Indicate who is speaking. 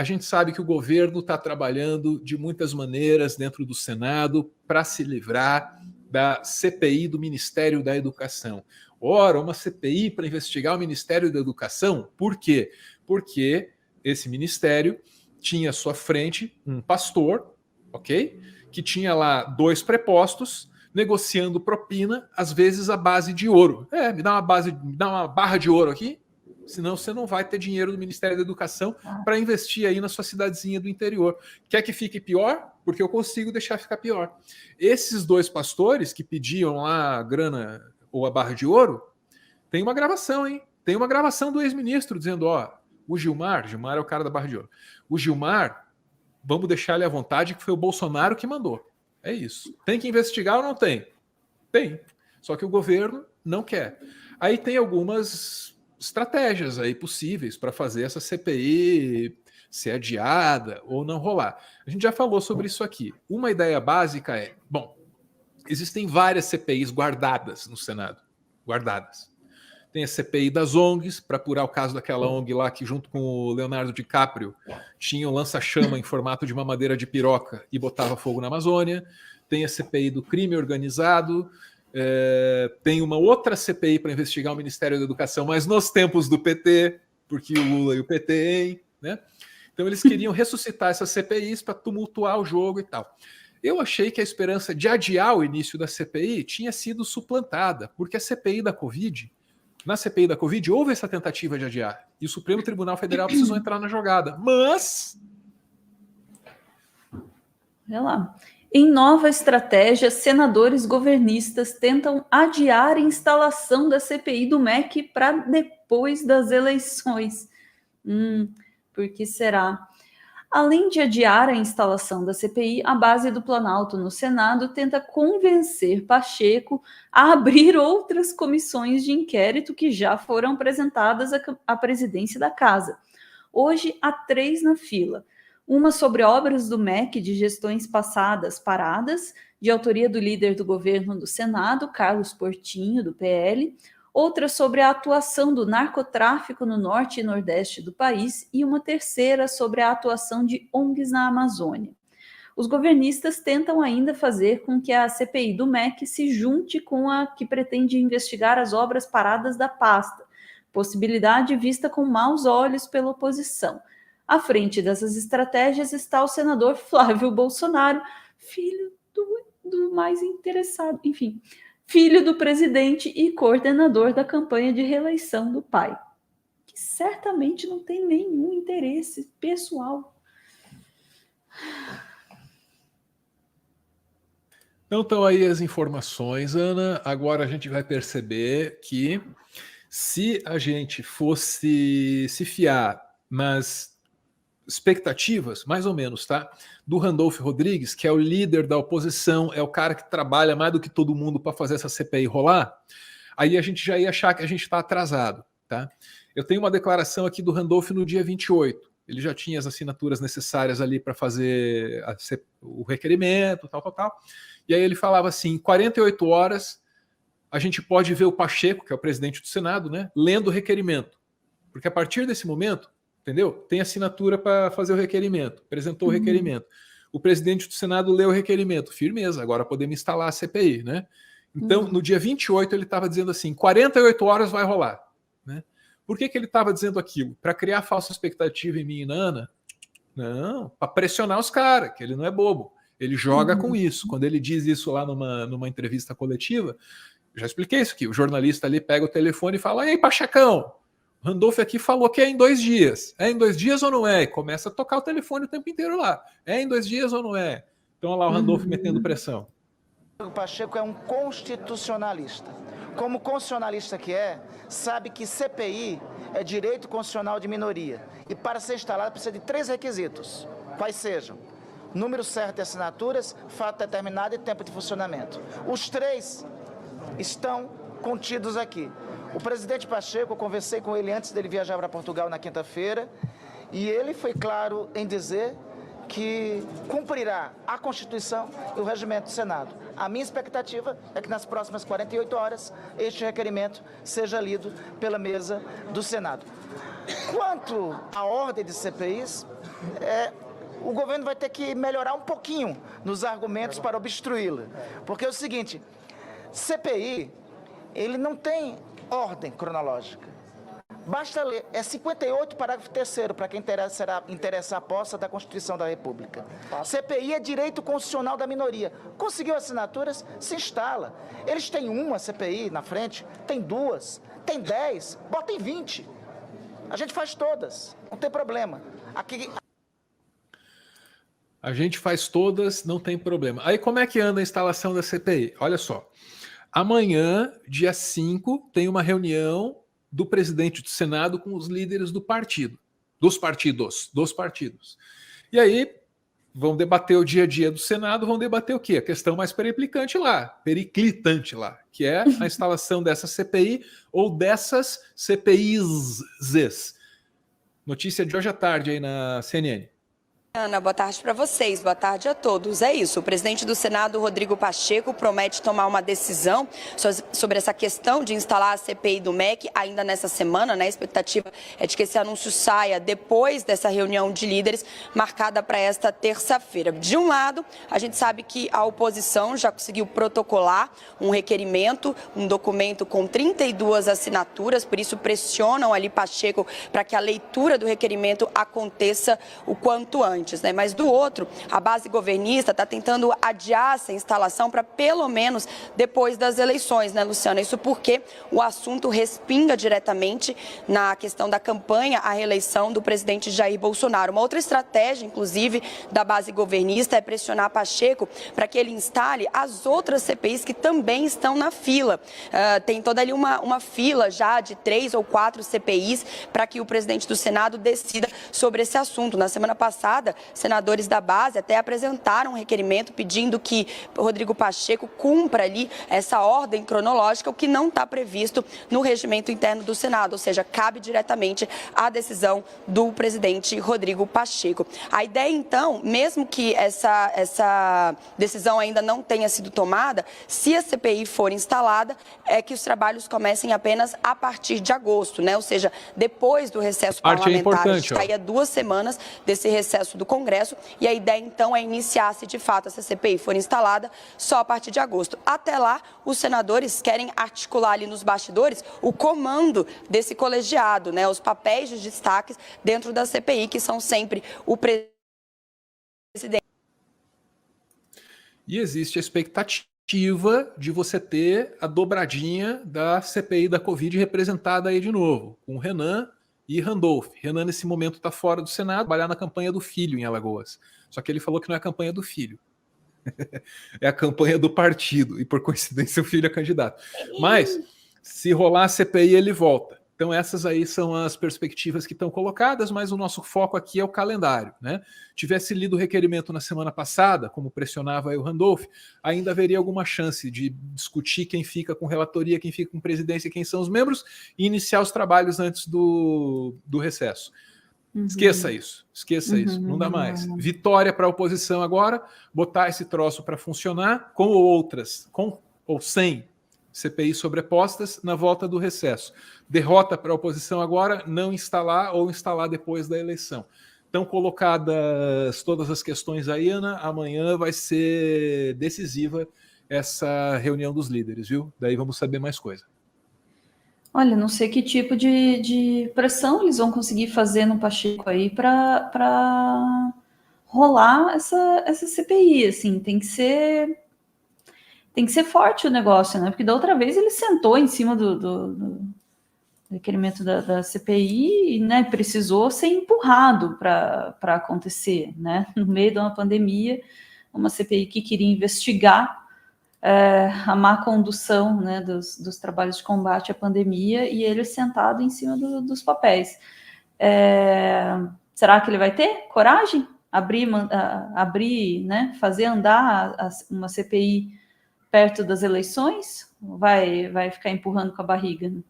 Speaker 1: a gente sabe que o governo está trabalhando de muitas maneiras dentro do Senado para se livrar da CPI do Ministério da Educação. Ora, uma CPI para investigar o Ministério da Educação? Por quê? Porque esse ministério tinha à sua frente um pastor, ok? Que tinha lá 2 prepostos negociando propina, às vezes à base de ouro. Me dá uma barra de ouro aqui, senão você não vai ter dinheiro do Ministério da Educação para investir aí na sua cidadezinha do interior. Quer que fique pior? Porque eu consigo deixar ficar pior. Esses 2 pastores que pediam lá a grana ou a barra de ouro, tem uma gravação, hein? Tem uma gravação do ex-ministro dizendo, o Gilmar é o cara da barra de ouro. O Gilmar, vamos deixar ele à vontade, que foi o Bolsonaro que mandou. É isso. Tem que investigar ou não tem? Tem. Só que o governo não quer. Aí tem algumas estratégias aí possíveis para fazer essa CPI ser adiada ou não rolar. A gente já falou sobre isso aqui. Uma ideia básica é, existem várias CPIs guardadas no Senado. Guardadas. Tem a CPI das ONGs, para apurar o caso daquela ONG lá que, junto com o Leonardo DiCaprio, tinha um lança-chama em formato de mamadeira de piroca e botava fogo na Amazônia. Tem a CPI do crime organizado. Tem uma outra CPI para investigar o Ministério da Educação, mas nos tempos do PT, porque o Lula e o PT, hein, né? Então eles queriam ressuscitar essas CPIs para tumultuar o jogo e tal. Eu achei que a esperança de adiar o início da CPI tinha sido suplantada, porque a CPI da Covid... Na CPI da Covid houve essa tentativa de adiar e o Supremo Tribunal Federal precisou entrar na jogada. Mas...
Speaker 2: Olha lá. Em nova estratégia, senadores governistas tentam adiar a instalação da CPI do MEC para depois das eleições. Por que será? Além de adiar a instalação da CPI, a base do Planalto no Senado tenta convencer Pacheco a abrir outras comissões de inquérito que já foram apresentadas à presidência da Casa. Hoje, há 3 na fila. Uma sobre obras do MEC de gestões passadas paradas, de autoria do líder do governo do Senado, Carlos Portinho, do PL, outra sobre a atuação do narcotráfico no norte e nordeste do país e uma terceira sobre a atuação de ONGs na Amazônia. Os governistas tentam ainda fazer com que a CPI do MEC se junte com a que pretende investigar as obras paradas da pasta, possibilidade vista com maus olhos pela oposição. À frente dessas estratégias está o senador Flávio Bolsonaro, filho do mais interessado, enfim... filho do presidente e coordenador da campanha de reeleição do pai, que certamente não tem nenhum interesse pessoal.
Speaker 1: Então estão aí as informações, Ana. Agora a gente vai perceber que se a gente fosse se fiar nas expectativas, mais ou menos, tá? Do Randolfo Rodrigues, que é o líder da oposição, é o cara que trabalha mais do que todo mundo para fazer essa CPI rolar, aí a gente já ia achar que a gente está atrasado, tá? Eu tenho uma declaração aqui do Randolfo no dia 28. Ele já tinha as assinaturas necessárias ali para fazer o requerimento, tal. E aí ele falava assim, em 48 horas a gente pode ver o Pacheco, que é o presidente do Senado, né, lendo o requerimento. Porque a partir desse momento, entendeu? Tem assinatura para fazer o requerimento, apresentou o requerimento. O presidente do Senado leu o requerimento, firmeza, agora podemos instalar a CPI, né? Então, no dia 28, ele estava dizendo assim, 48 horas vai rolar, né? Por que ele estava dizendo aquilo? Para criar falsa expectativa em mim e na Ana? Não, para pressionar os caras, que ele não é bobo. Ele joga com isso. Quando ele diz isso lá numa entrevista coletiva, já expliquei isso aqui, o jornalista ali pega o telefone e fala, ei, Pachecão, Randolfo aqui falou que é em 2 dias. É em 2 dias ou não é? E começa a tocar o telefone o tempo inteiro lá. É em 2 dias ou não é? Então, olha lá o Randolfo metendo pressão.
Speaker 3: O Pacheco é um constitucionalista. Como constitucionalista que é, sabe que CPI é direito constitucional de minoria. E para ser instalado precisa de 3 requisitos. Quais sejam? Número certo de assinaturas, fato determinado e tempo de funcionamento. Os 3 estão contidos aqui. O presidente Pacheco, eu conversei com ele antes dele viajar para Portugal na quinta-feira, e ele foi claro em dizer que cumprirá a Constituição e o regimento do Senado. A minha expectativa é que nas próximas 48 horas este requerimento seja lido pela mesa do Senado. Quanto à ordem de CPIs, o governo vai ter que melhorar um pouquinho nos argumentos para obstruí-la. Porque é o seguinte, CPI, ele não tem ordem cronológica. Basta ler, 58, parágrafo 3º, para quem interessar a posse da Constituição da República. CPI é direito constitucional da minoria. Conseguiu assinaturas, se instala. Eles têm uma CPI na frente, tem 2, tem 10, botem 20. A gente faz todas, não tem problema. Aqui...
Speaker 1: A gente faz todas, não tem problema. Aí como é que anda a instalação da CPI? Olha só, amanhã, dia 5, tem uma reunião do presidente do Senado com os líderes do partido, dos partidos. E aí vão debater o dia a dia do Senado, vão debater o quê? A questão mais periclitante lá, que é a instalação dessa CPI ou dessas CPIs. Notícia de hoje à tarde aí na CNN.
Speaker 4: Ana, boa tarde para vocês, boa tarde a todos. É isso, o presidente do Senado, Rodrigo Pacheco, promete tomar uma decisão sobre essa questão de instalar a CPI do MEC ainda nessa semana, né? A expectativa é de que esse anúncio saia depois dessa reunião de líderes marcada para esta terça-feira. De um lado, a gente sabe que a oposição já conseguiu protocolar um requerimento, um documento com 32 assinaturas, por isso pressionam ali Pacheco para que a leitura do requerimento aconteça o quanto antes. Né? Mas do outro, a base governista está tentando adiar essa instalação para pelo menos depois das eleições, né, Luciana? Isso porque o assunto respinga diretamente na questão da campanha à reeleição do presidente Jair Bolsonaro. Uma outra estratégia, inclusive, da base governista é pressionar Pacheco para que ele instale as outras CPIs que também estão na fila. Tem toda ali uma fila já de 3 ou 4 CPIs para que o presidente do Senado decida sobre esse assunto. Na semana passada, senadores da base até apresentaram um requerimento pedindo que Rodrigo Pacheco cumpra ali essa ordem cronológica, o que não está previsto no regimento interno do Senado, ou seja, cabe diretamente à decisão do presidente Rodrigo Pacheco. A ideia, então, mesmo que essa decisão ainda não tenha sido tomada, se a CPI for instalada, é que os trabalhos comecem apenas a partir de agosto, né? Ou seja, depois do recesso parlamentar. A gente está aí há 2 semanas desse recesso do Congresso e a ideia então é iniciar, se de fato essa CPI for instalada, só a partir de agosto. Até lá, os senadores querem articular ali nos bastidores o comando desse colegiado, né, os papéis de destaques dentro da CPI, que são sempre o presidente.
Speaker 1: E existe a expectativa de você ter a dobradinha da CPI da Covid representada aí de novo, com Renan e Randolph. Renan, nesse momento, está fora do Senado, trabalhar na campanha do filho em Alagoas. Só que ele falou que não é a campanha do filho. É a campanha do partido. E, por coincidência, o filho é candidato. Mas, se rolar a CPI, ele volta. Então, essas aí são as perspectivas que estão colocadas, mas o nosso foco aqui é o calendário, né? Tivesse lido o requerimento na semana passada, como pressionava aí o Randolph, ainda haveria alguma chance de discutir quem fica com relatoria, quem fica com presidência, quem são os membros, e iniciar os trabalhos antes do recesso. Esqueça isso, não dá mais. Vitória para a oposição agora, botar esse troço para funcionar, com outras, com ou sem CPI sobrepostas na volta do recesso. Derrota para a oposição agora, não instalar ou instalar depois da eleição. Então, colocadas todas as questões aí, Ana, amanhã vai ser decisiva essa reunião dos líderes, viu? Daí vamos saber mais coisa.
Speaker 2: Olha, não sei que tipo de pressão eles vão conseguir fazer no Pacheco aí para rolar essa CPI, assim, tem que ser forte o negócio, né? Porque da outra vez ele sentou em cima do requerimento da CPI e, né, precisou ser empurrado para acontecer, né? No meio de uma pandemia, uma CPI que queria investigar a má condução, né, dos trabalhos de combate à pandemia, e ele sentado em cima dos papéis. Será que ele vai ter coragem? Abrir, né, fazer andar uma CPI perto das eleições? Vai ficar empurrando com a barriga? Né?